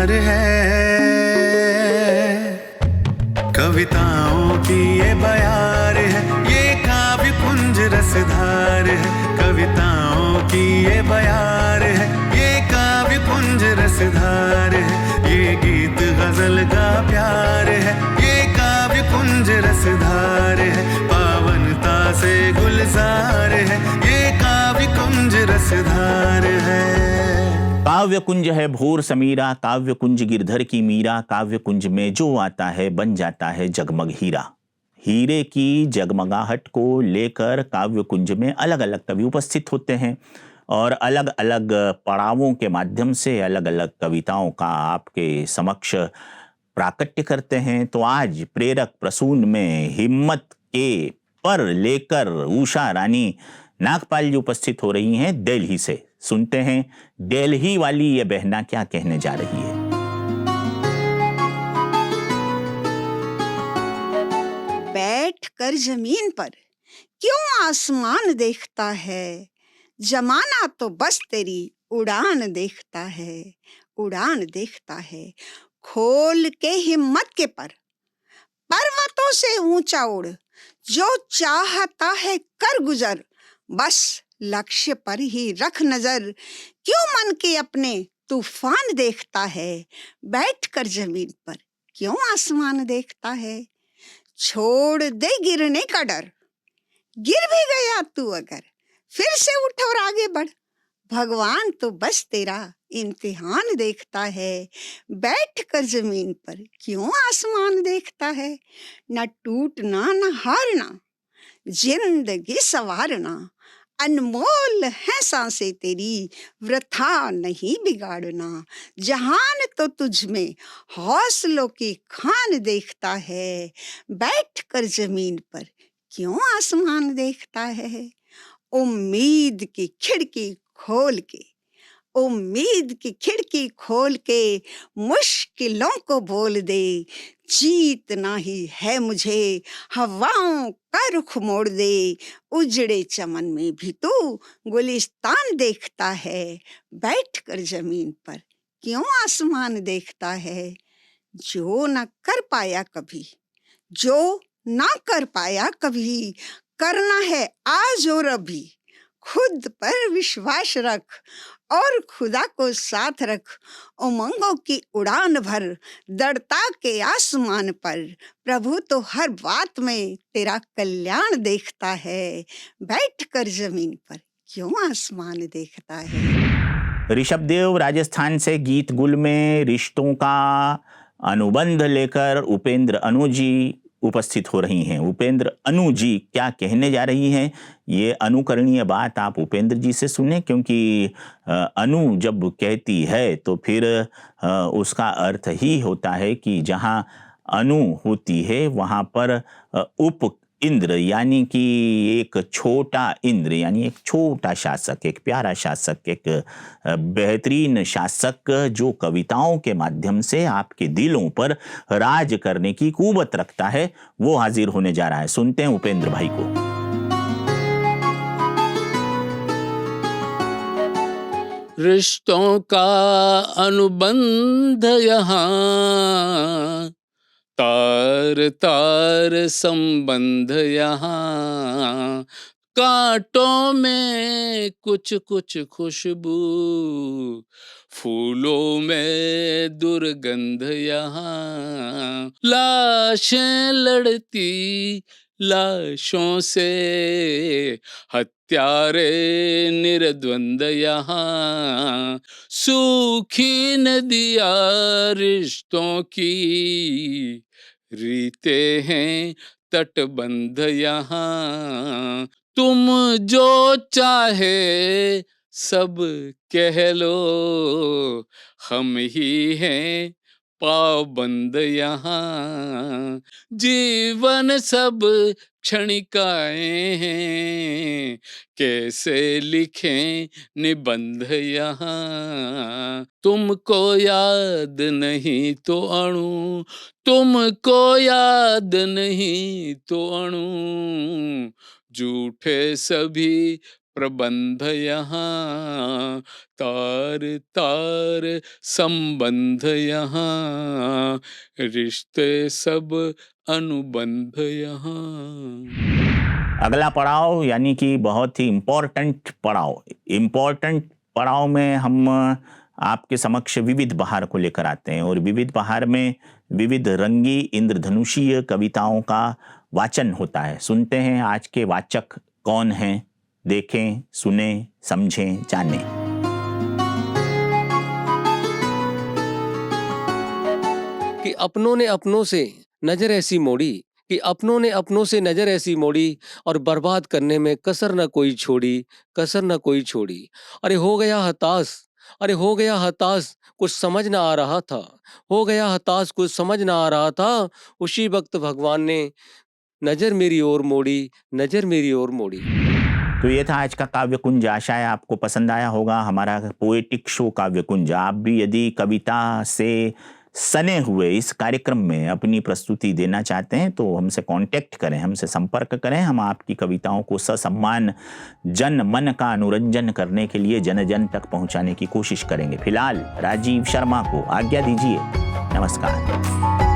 प्यार है, कविताओं की ये बयार है, ये काव्य कुंज रसधार है। कविताओं की ये बयार है, ये काव्य कुंज रसधार है। ये गीत गजल का प्यार है, ये काव्य कुंज रसधार है। पावनता से गुलजार है, ये काव्य कुंज रसधार है। काव्य कुंज है भोर समीरा, काव्य कुंज गिरधर की मीरा, काव्य कुंज में जो आता है बन जाता है जगमग हीरा। हीरे की जगमगाहट को लेकर काव्य कुंज में अलग अलग कवि उपस्थित होते हैं और अलग अलग पड़ावों के माध्यम से अलग अलग कविताओं का आपके समक्ष प्राकट्य करते हैं। तो आज प्रेरक प्रसून में हिम्मत के पर लेकर उषा रानी नागपाल जी उपस्थित हो रही हैं दिल्ली से। सुनते हैं दिल्ली वाली ये बहना क्या कहने जा रही है। बैठ कर जमीन पर क्यों आसमान देखता है, जमाना तो बस तेरी उड़ान देखता है, उड़ान देखता है। खोल के हिम्मत के पर, पर्वतों से ऊंचा उड़, जो चाहता है कर गुजर, बस लक्ष्य पर ही रख नजर। क्यों मन के अपने तूफान देखता है, बैठ कर जमीन पर क्यों आसमान देखता है। छोड़ दे गिरने का डर, गिर भी गया तू अगर, फिर से उठ और आगे बढ़। भगवान तो बस तेरा इम्तिहान देखता है, बैठ कर जमीन पर क्यों आसमान देखता है। न टूटना न हारना, जिंदगी संवारना, अनमोल है सांसें तेरी, वृथा नहीं बिगाड़ना। जहान तो तुझ में हौसलों की खान देखता है, बैठ कर जमीन पर क्यों आसमान देखता है। उम्मीद की खिड़की खोल के, उम्मीद की खिड़की खोल के मुश्किलों को बोल दे। जीतना ही है मुझे, हवाओं का रुख मोड़ दे। उजड़े चमन में भी तू गुलिस्तान देखता है, बैठ कर जमीन पर क्यों आसमान देखता है। जो न कर पाया कभी, जो ना कर पाया कभी, करना है आज और अभी। खुद पर विश्वास रख और खुदा को साथ रख। उमंगों की उड़ान भर, दड़ता के आसमान पर। प्रभु तो हर बात में तेरा कल्याण देखता है, बैठ कर जमीन पर क्यों आसमान देखता है। ऋषभदेव राजस्थान से गीत गुल में रिश्तों का अनुबंध लेकर उपेंद्र अनु जी उपस्थित हो रही हैं। उपेंद्र अनु जी क्या कहने जा रही हैं, ये अनुकरणीय बात आप उपेंद्र जी से सुने, क्योंकि अनु जब कहती है तो फिर उसका अर्थ ही होता है कि जहाँ अनु होती है वहाँ पर उप इंद्र यानी कि एक छोटा इंद्र यानी एक छोटा शासक, एक प्यारा शासक, एक बेहतरीन शासक जो कविताओं के माध्यम से आपके दिलों पर राज करने की कुवत रखता है, वो हाजिर होने जा रहा है। सुनते हैं उपेंद्र भाई को। रिश्तों का अनुबंध यहाँ, तार तार संबंध यहाँ। कांटों में कुछ कुछ खुशबू, फूलों में दुर्गंध यहाँ। लाशें लड़ती लाशों से, हत्यारे निर्द्वंद यहाँ। सूखी नदियाँ रिश्तों की, रीते हैं तटबंध यहाँ। तुम जो चाहे सब कह लो, हम ही हैं पाबंद यहाँ। जीवन सब क्षणिकाएं हैं, कैसे लिखें निबंध यहाँ। तुमको याद नहीं तो अणु, तुमको याद नहीं तो अणु। झूठे सभी प्रबंध यहाँ, तार तार संबंध यहाँ, रिश्ते सब अनुबंध यहाँ। अगला पड़ाव यानी कि बहुत ही इम्पोर्टेंट पड़ाव में हम आपके समक्ष विविध बहार को लेकर आते हैं और विविध बहार में विविध रंगी इंद्रधनुषीय कविताओं का वाचन होता है। सुनते हैं आज के वाचक कौन हैं, देखें, सुने, समझें, जानें। कि अपनों ने अपनों से नजर ऐसी मोड़ी, कि अपनों ने अपनों से नजर ऐसी मोड़ी और बर्बाद करने में कसर न कोई छोड़ी, कसर न कोई छोड़ी। अरे हो गया हताश, अरे हो गया हताश, कुछ समझ ना आ रहा था, हो गया हताश, कुछ समझ ना आ रहा था। उसी वक्त भगवान ने नजर मेरी ओर मोड़ी, नजर मेरी ओर मोड़ी। तो ये था आज का काव्य कुंज। आशा है आपको पसंद आया होगा हमारा पोएटिक शो काव्य कुंज। आप भी यदि कविता से सने हुए इस कार्यक्रम में अपनी प्रस्तुति देना चाहते हैं तो हमसे कांटेक्ट करें, हमसे संपर्क करें। हम आपकी कविताओं को ससम्मान जन मन का अनुरंजन करने के लिए जन जन तक पहुंचाने की कोशिश करेंगे। फिलहाल राजीव शर्मा को आज्ञा दीजिए। नमस्कार।